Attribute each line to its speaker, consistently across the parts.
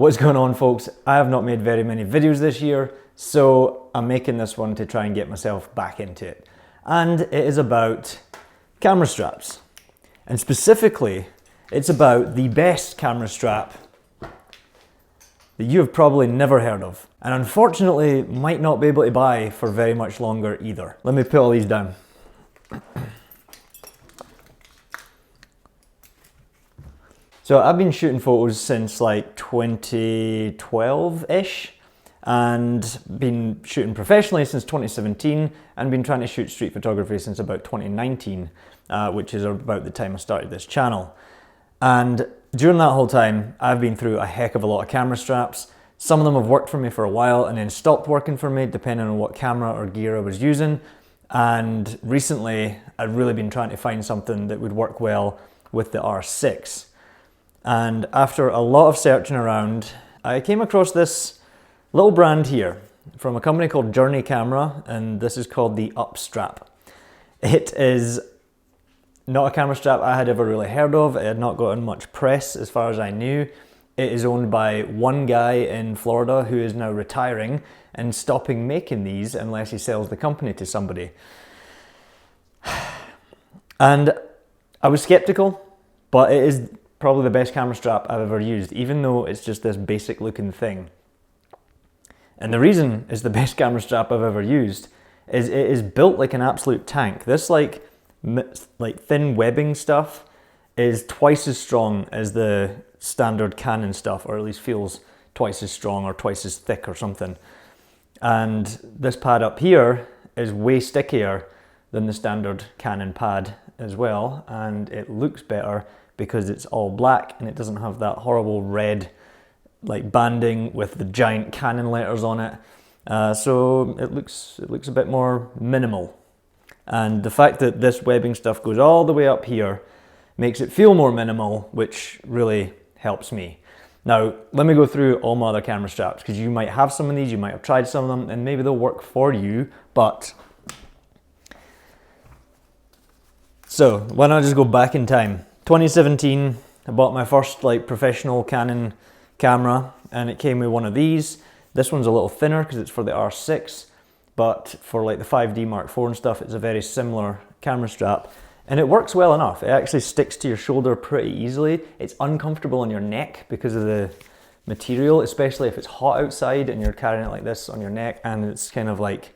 Speaker 1: What's going on, folks? I have not made very many videos this year, so I'm making this one to try and get myself back into it. And it is about camera straps. And specifically, it's about the best camera strap that you have probably never heard of. And unfortunately, might not be able to buy for very much longer either. Let me put all these down. So I've been shooting photos since like 2012-ish and been shooting professionally since 2017 and been trying to shoot street photography since about 2019, which is about the time I started this channel. And during that whole time, I've been through a heck of a lot of camera straps. Some of them have worked for me for a while and then stopped working for me depending on what camera or gear I was using. And recently, I've really been trying to find something that would work well with the R6. And after a lot of searching around, I came across this little brand here from a company called Journey Camera, and this is called the Up Strap. It is not a camera strap I had ever really heard of. It had not gotten much press as far as I knew. It is owned by one guy in Florida who is now retiring and stopping making these unless he sells the company to somebody. And I was skeptical, but it is probably the best camera strap I've ever used, even though it's just this basic looking thing. And the reason it's the best camera strap I've ever used is it is built like an absolute tank. This like thin webbing stuff is twice as strong as the standard Canon stuff, or at least feels twice as strong or twice as thick or something. And this pad up here is way stickier than the standard Canon pad as well, and it looks better because it's all black and it doesn't have that horrible red like banding with the giant Canon letters on it. So it looks a bit more minimal. And the fact that this webbing stuff goes all the way up here makes it feel more minimal, which really helps me. Now, let me go through all my other camera straps, because you might have some of these, you might have tried some of them, and maybe they'll work for you, but... So, why don't I just go back in time? 2017, I bought my first like professional Canon camera, and it came with one of these. This one's a little thinner because it's for the R6, but for like the 5D Mark IV and stuff, it's a very similar camera strap, and it works well enough. It actually sticks to your shoulder pretty easily. It's uncomfortable on your neck because of the material, especially if it's hot outside and you're carrying it like this on your neck, and it's kind of like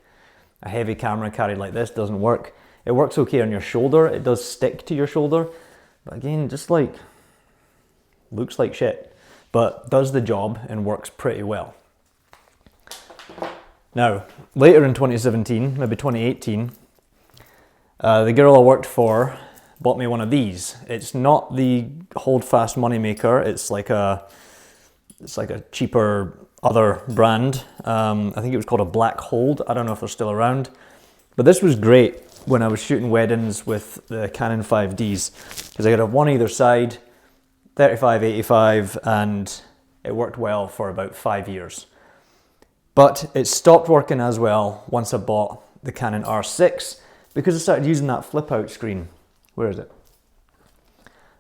Speaker 1: a heavy camera carried like this doesn't work. It works okay on your shoulder. It does stick to your shoulder, but again, just like looks like shit, but does the job and works pretty well. Now, later in 2017, maybe 2018, the girl I worked for bought me one of these. It's not the Holdfast Moneymaker. It's like a cheaper other brand. I think it was called a Black Hold. I don't know if they're still around, but this was great when I was shooting weddings with the Canon 5Ds, because I could have one either side, 35-85, and it worked well for about 5 years. But it stopped working as well once I bought the Canon R6, because I started using that flip out screen. Where is it?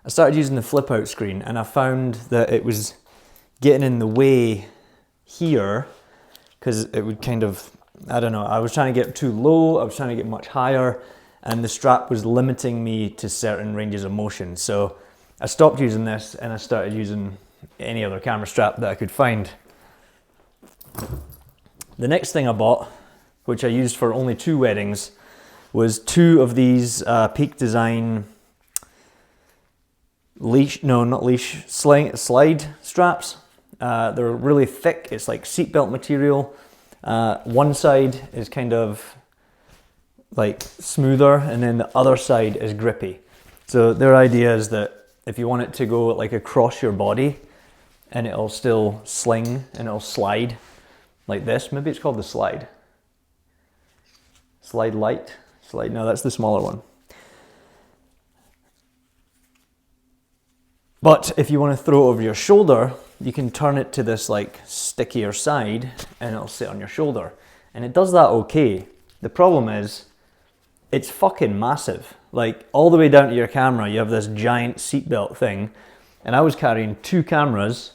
Speaker 1: I started using the flip out screen, and I found that it was getting in the way here, because it would kind of, I don't know, I was trying to get too low, I was trying to get much higher, and the strap was limiting me to certain ranges of motion. So I stopped using this and I started using any other camera strap that I could find. The next thing I bought, which I used for only 2 weddings, was 2 of these Peak Design slide straps. They're really thick, it's like seatbelt material. One side is kind of like smoother, and then the other side is grippy. So their idea is that if you want it to go like across your body and it'll still sling and it'll slide like this. Maybe it's called the Slide. Slide Light? Slide, no, that's the smaller one. But if you want to throw it over your shoulder, you can turn it to this like stickier side and it'll sit on your shoulder. And it does that okay. The problem is, it's fucking massive. Like all the way down to your camera, you have this giant seatbelt thing. And I was carrying 2 cameras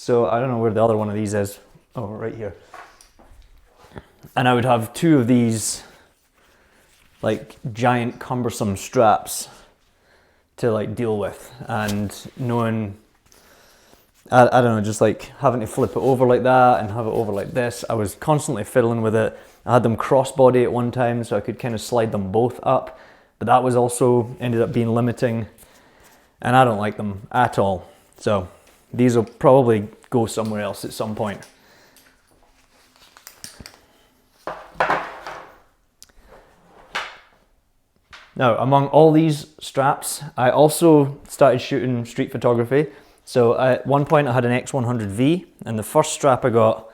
Speaker 1: So I don't know where the other one of these is. Oh, right here. And I would have two of these like giant cumbersome straps to like deal with, and knowing, I don't know, just like having to flip it over like that and have it over like this. I was constantly fiddling with it. I had them crossbody at one time so I could kind of slide them both up, but that was also ended up being limiting, and I don't like them at all. So these will probably go somewhere else at some point. Now, among all these straps, I also started shooting street photography. So at one point I had an X100V, and the first strap I got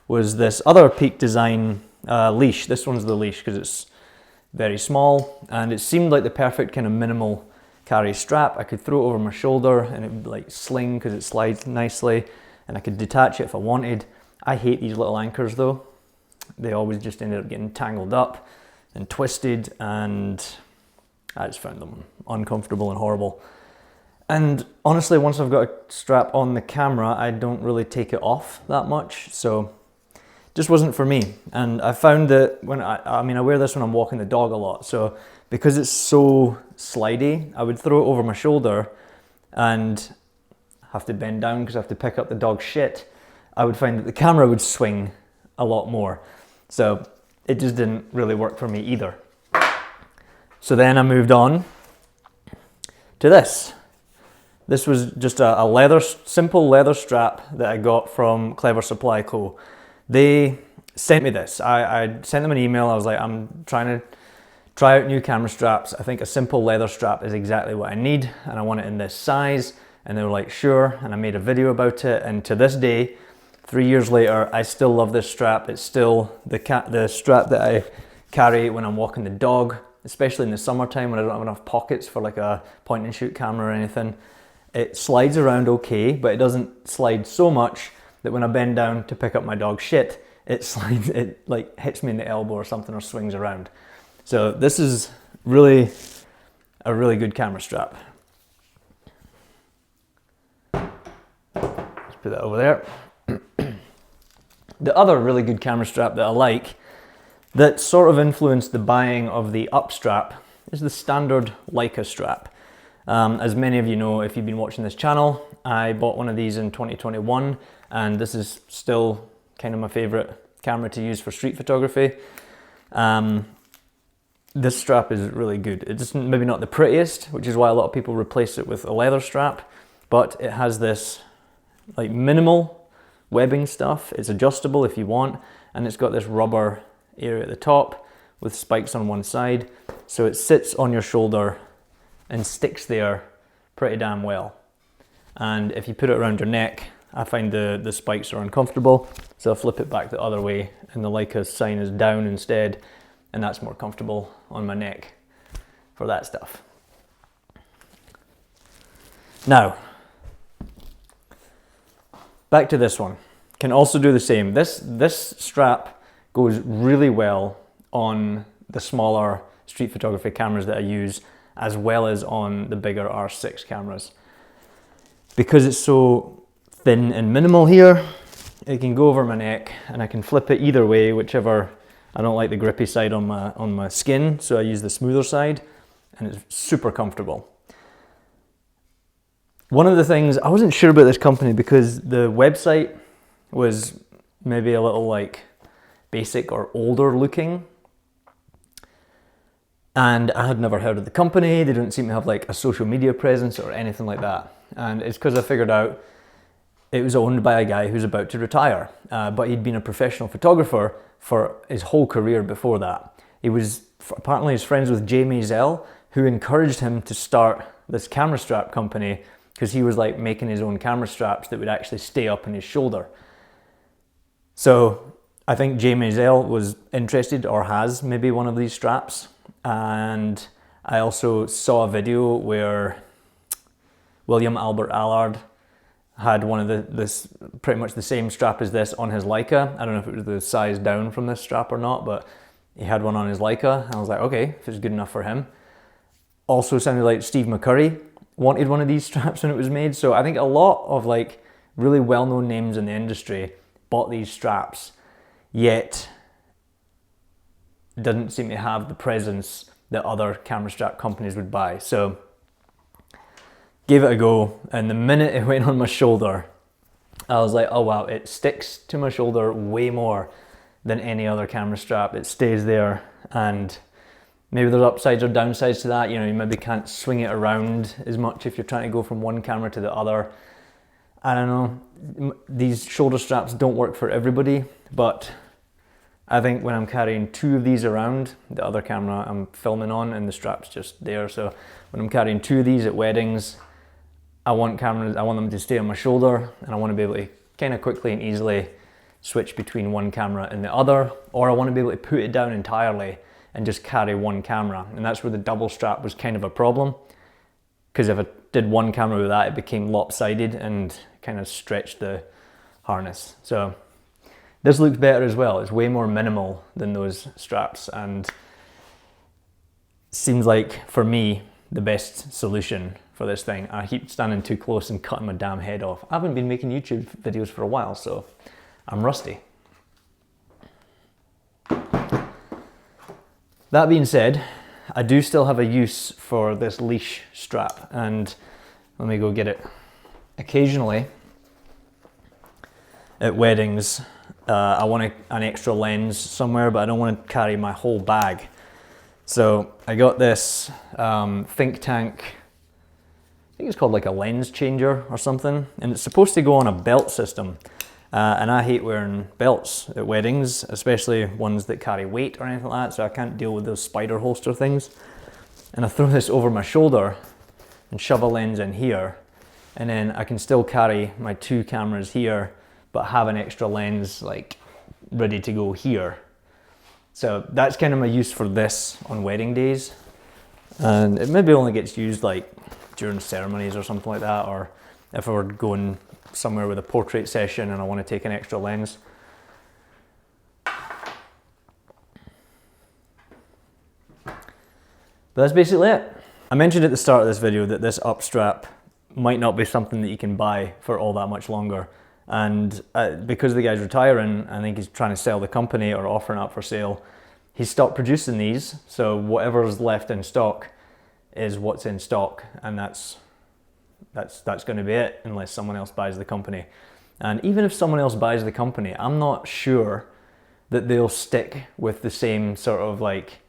Speaker 1: was this other Peak Design leash. This one's the leash because it's very small, and it seemed like the perfect kind of minimal carry strap. I could throw it over my shoulder and it would like sling because it slides nicely, and I could detach it if I wanted. I hate these little anchors though. They always just ended up getting tangled up and twisted, and I just found them uncomfortable and horrible. And honestly, once I've got a strap on the camera, I don't really take it off that much, so it just wasn't for me. And I found that when I wear this when I'm walking the dog a lot, so because it's so slidey, I would throw it over my shoulder and have to bend down because I have to pick up the dog's shit. I would find that the camera would swing a lot more, so it just didn't really work for me either. So then I moved on to this. This was just a simple leather strap that I got from Clever Supply Co. They sent me this. I sent them an email. I was like, I'm trying to try out new camera straps. I think a simple leather strap is exactly what I need, and I want it in this size. And they were like, sure. And I made a video about it. And to this day, 3 years later, I still love this strap. It's still the strap that I carry when I'm walking the dog, especially in the summertime when I don't have enough pockets for like a point and shoot camera or anything. It slides around okay, but it doesn't slide so much that when I bend down to pick up my dog's shit, it like hits me in the elbow or something, or swings around. So this is really a really good camera strap. Let's put that over there. The other really good camera strap that I like, that sort of influenced the buying of the up strap, is the standard Leica strap. As many of you know, if you've been watching this channel, I bought one of these in 2021, and this is still kind of my favorite camera to use for street photography. This strap is really good. It's maybe not the prettiest, which is why a lot of people replace it with a leather strap, but it has this like minimal webbing stuff. It's adjustable if you want, and it's got this rubber area at the top with spikes on one side, so it sits on your shoulder and sticks there pretty damn well. And if you put it around your neck, I find the spikes are uncomfortable, so I flip it back the other way and the Leica sign is down instead, and that's more comfortable on my neck for that stuff. Now, back to this one. Can also do the same. This strap goes really well on the smaller street photography cameras that I use, as well as on the bigger R6 cameras. Because it's so thin and minimal here, it can go over my neck, and I can flip it either way, whichever. I don't like the grippy side on my skin, so I use the smoother side, and it's super comfortable. One of the things, I wasn't sure about this company because the website was maybe a little like basic or older looking, and I had never heard of the company. They didn't seem to have like a social media presence or anything like that, and it's because I figured out it was owned by a guy who's about to retire, but he'd been a professional photographer for his whole career before that. He was apparently his friends with Jay Maisel, who encouraged him to start this camera strap company because he was like making his own camera straps that would actually stay up on his shoulder. So I think Jay Maisel was interested, or has maybe one of these straps. And I also saw a video where William Albert Allard had one of this pretty much the same strap as this on his Leica. I don't know if it was the size down from this strap or not, but he had one on his Leica, and I was like, okay, if it's good enough for him. Also sounded like Steve McCurry wanted one of these straps when it was made. So I think a lot of like really well-known names in the industry bought these straps, yet didn't seem to have the presence that other camera strap companies would buy. So gave it a go, and the minute it went on my shoulder, I was like, oh wow, it sticks to my shoulder way more than any other camera strap. It stays there, and maybe there's upsides or downsides to that. You know, you maybe can't swing it around as much if you're trying to go from one camera to the other. I don't know, these shoulder straps don't work for everybody, but I think when I'm carrying two of these around, the other camera I'm filming on and the strap's just there, so when I'm carrying two of these at weddings, I want them to stay on my shoulder, and I want to be able to kind of quickly and easily switch between one camera and the other, or I want to be able to put it down entirely and just carry one camera. And that's where the double strap was kind of a problem, because if I did one camera with that, it became lopsided and kind of stretched the harness. So this looks better as well. It's way more minimal than those straps, and seems like, for me, the best solution for this thing. I keep standing too close and cutting my damn head off. I haven't been making YouTube videos for a while, so I'm rusty. That being said, I do still have a use for this leash strap, and let me go get it. Occasionally, at weddings, I want an extra lens somewhere, but I don't want to carry my whole bag. So I got this Think Tank, I think it's called like a lens changer or something, and it's supposed to go on a belt system. And I hate wearing belts at weddings, especially ones that carry weight or anything like that, so I can't deal with those spider holster things. And I throw this over my shoulder and shove a lens in here, and then I can still carry my two cameras here, but have an extra lens like ready to go here. So that's kind of my use for this on wedding days. And it maybe only gets used like during ceremonies or something like that, or if I were going somewhere with a portrait session and I want to take an extra lens. But that's basically it. I mentioned at the start of this video that this up strap might not be something that you can buy for all that much longer. And because the guy's retiring, I think he's trying to sell the company or offering up for sale, he stopped producing these. So whatever's left in stock is what's in stock, and that's going to be it unless someone else buys the company. And even if someone else buys the company, I'm not sure that they'll stick with the same sort of like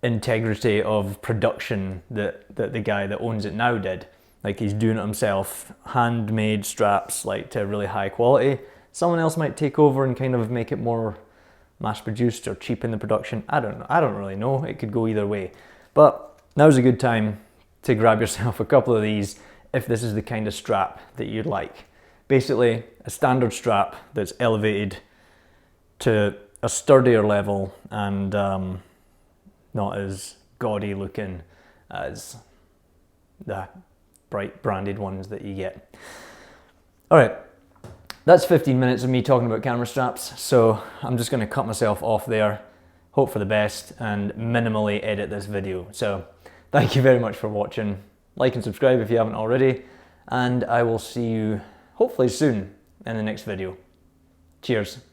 Speaker 1: integrity of production that the guy that owns it now did. Like, he's doing it himself, handmade straps, like to really high quality. Someone else might take over and kind of make it more mass produced or cheapen the production. I don't know. I don't really know. It could go either way. But now's a good time to grab yourself a couple of these if this is the kind of strap that you'd like. Basically, a standard strap that's elevated to a sturdier level and not as gaudy looking as the bright branded ones that you get. All right, that's 15 minutes of me talking about camera straps, so I'm just going to cut myself off there, hope for the best, and minimally edit this video. So thank you very much for watching. Like and subscribe if you haven't already, and I will see you hopefully soon in the next video. Cheers.